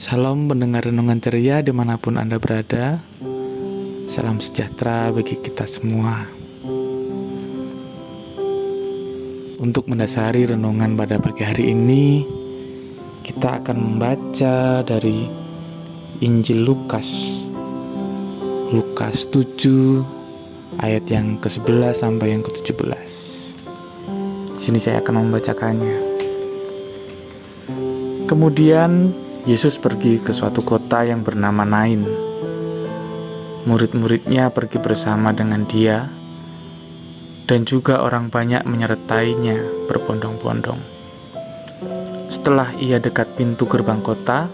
Salam pendengar renungan ceria dimanapun Anda berada. Salam sejahtera bagi kita semua. Untuk mendasari renungan pada pagi hari ini, kita akan membaca dari Injil Lukas 7 ayat yang ke-11 sampai yang ke-17. Di sini saya akan membacakannya. Kemudian Yesus pergi ke suatu kota yang bernama Nain. Murid-muridnya pergi bersama dengan dia, dan juga orang banyak menyertainya berbondong-bondong. Setelah ia dekat pintu gerbang kota,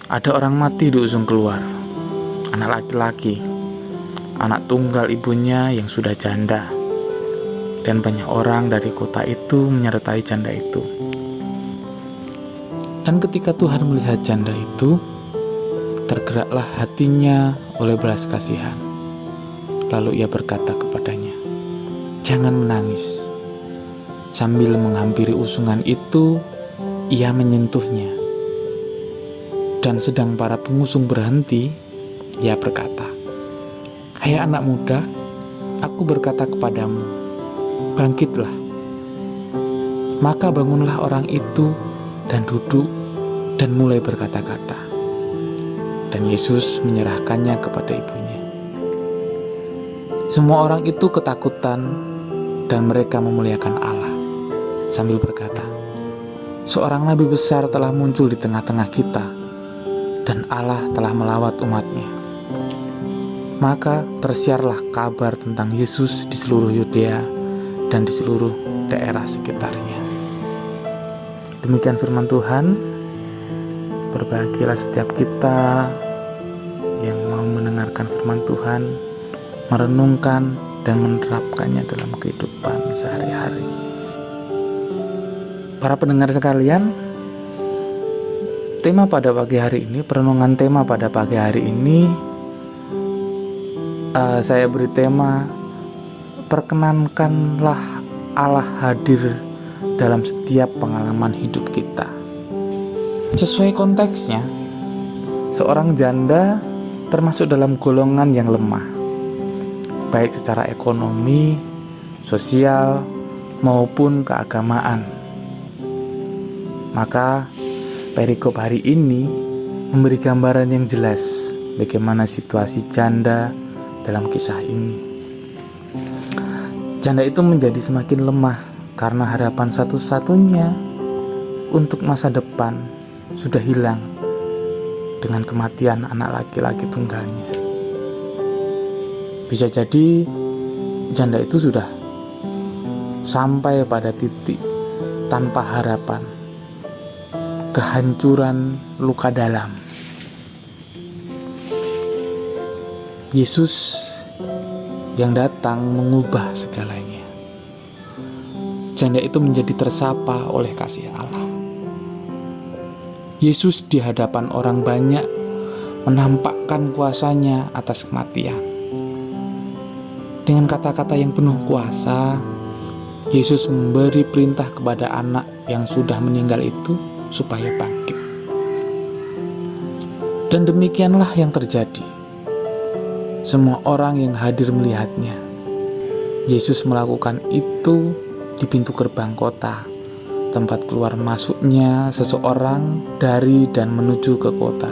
ada orang mati diusung keluar, anak laki-laki, anak tunggal ibunya yang sudah janda, dan banyak orang dari kota itu menyertai janda itu. Dan ketika Tuhan melihat janda itu, tergeraklah hatinya oleh belas kasihan. Lalu ia berkata kepadanya, "Jangan menangis." Sambil menghampiri usungan itu, ia menyentuhnya. Dan sedang para pengusung berhenti, ia berkata, "Hai anak muda, aku berkata kepadamu, bangkitlah." Maka bangunlah orang itu dan duduk dan mulai berkata-kata. Dan Yesus menyerahkannya kepada ibunya. Semua orang itu ketakutan dan mereka memuliakan Allah sambil berkata, "Seorang nabi besar telah muncul di tengah-tengah kita, dan Allah telah melawat umatnya." Maka tersiarlah kabar tentang Yesus di seluruh Yudea dan di seluruh daerah sekitarnya. Demikian firman Tuhan. Berbahagialah setiap kita yang mau mendengarkan firman Tuhan, merenungkan dan menerapkannya dalam kehidupan sehari-hari. Para pendengar sekalian, perenungan tema pada pagi hari ini, saya beri tema, perkenankanlah Allah hadir dalam setiap pengalaman hidup kita. Sesuai konteksnya, seorang janda termasuk dalam golongan yang lemah, baik secara ekonomi, sosial, maupun keagamaan. Maka perikop hari ini memberi gambaran yang jelas bagaimana situasi janda dalam kisah ini. Janda itu menjadi semakin lemah karena harapan satu-satunya untuk masa depan sudah hilang dengan kematian anak laki-laki tunggalnya. Bisa jadi janda itu sudah sampai pada titik tanpa harapan, kehancuran luka dalam. Yesus yang datang mengubah segalanya. Janda itu menjadi tersapa oleh kasih Allah. Yesus di hadapan orang banyak menampakkan kuasanya atas kematian. Dengan kata-kata yang penuh kuasa, Yesus memberi perintah kepada anak yang sudah meninggal itu supaya bangkit. Dan demikianlah yang terjadi. Semua orang yang hadir melihatnya. Yesus melakukan itu di pintu gerbang kota, tempat keluar masuknya seseorang dari dan menuju ke kota.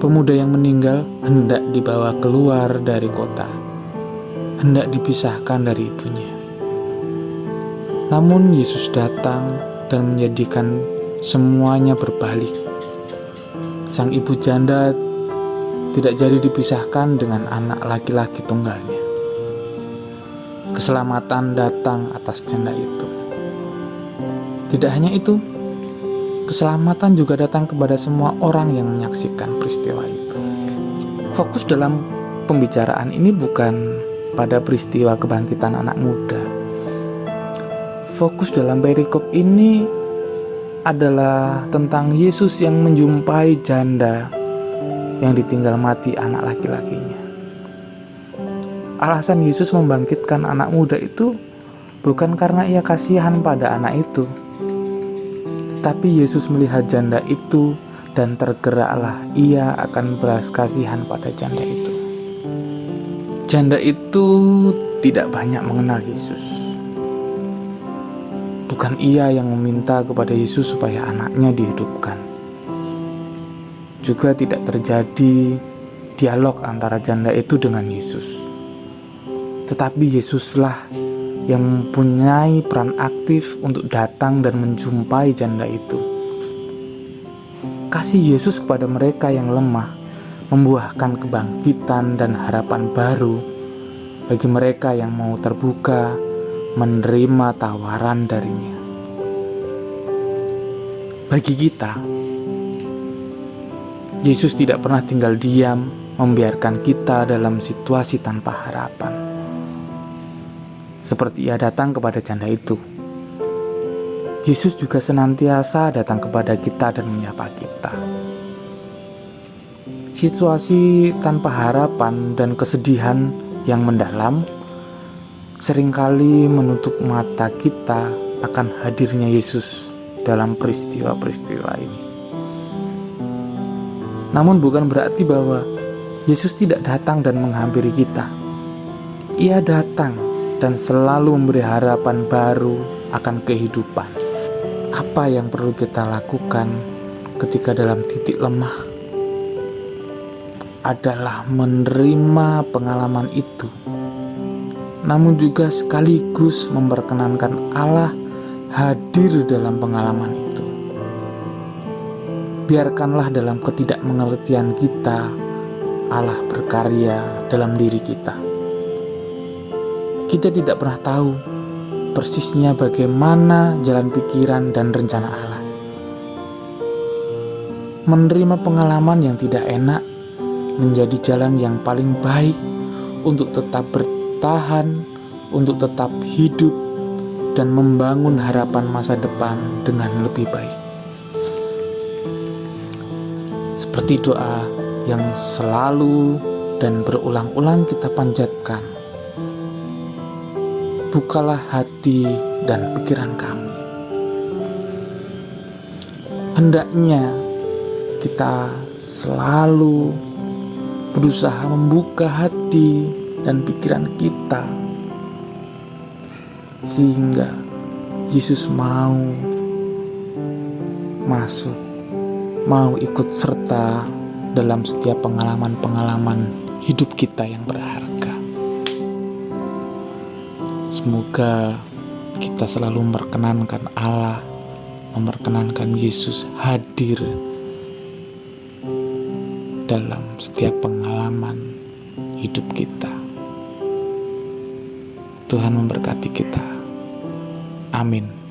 Pemuda yang meninggal hendak dibawa keluar dari kota, hendak dipisahkan dari ibunya. Namun Yesus datang dan menjadikan semuanya berbalik. Sang ibu janda tidak jadi dipisahkan dengan anak laki-laki tunggalnya. Keselamatan datang atas janda itu. Tidak hanya itu, keselamatan juga datang kepada semua orang yang menyaksikan peristiwa itu. Fokus dalam pembicaraan ini bukan pada peristiwa kebangkitan anak muda. Fokus dalam perikop ini adalah tentang Yesus yang menjumpai janda yang ditinggal mati anak laki-lakinya. Alasan Yesus membangkitkan anak muda itu bukan karena ia kasihan pada anak itu, tapi Yesus melihat janda itu dan tergeraklah ia akan belas kasihan pada janda itu. Janda itu tidak banyak mengenal Yesus. Bukan ia yang meminta kepada Yesus supaya anaknya dihidupkan. Juga tidak terjadi dialog antara janda itu dengan Yesus. Tetapi Yesuslah yang mempunyai peran aktif untuk datang dan menjumpai janda itu. Kasih Yesus kepada mereka yang lemah membuahkan kebangkitan dan harapan baru bagi mereka yang mau terbuka menerima tawaran darinya. Bagi kita, Yesus tidak pernah tinggal diam membiarkan kita dalam situasi tanpa harapan. Seperti ia datang kepada janda itu, Yesus juga senantiasa datang kepada kita dan menyapa kita. Situasi tanpa harapan dan kesedihan yang mendalam seringkali menutup mata kita akan hadirnya Yesus dalam peristiwa-peristiwa ini. Namun bukan berarti bahwa Yesus tidak datang dan menghampiri kita. Ia datang dan selalu memberi harapan baru akan kehidupan. Apa yang perlu kita lakukan ketika dalam titik lemah adalah menerima pengalaman itu, namun juga sekaligus memperkenankan Allah hadir dalam pengalaman itu. Biarkanlah dalam ketidakmengertian kita, Allah berkarya dalam diri kita. Kita tidak pernah tahu persisnya bagaimana jalan pikiran dan rencana Allah. Menerima pengalaman yang tidak enak menjadi jalan yang paling baik untuk tetap bertahan, untuk tetap hidup, dan membangun harapan masa depan dengan lebih baik. Seperti doa yang selalu dan berulang-ulang kita panjatkan, bukalah hati dan pikiran kami. Hendaknya kita selalu berusaha membuka hati dan pikiran kita, sehingga Yesus mau masuk, mau ikut serta dalam setiap pengalaman-pengalaman hidup kita yang berharga. Semoga kita selalu memperkenankan Allah, memperkenankan Yesus hadir dalam setiap pengalaman hidup kita. Tuhan memberkati kita. Amin.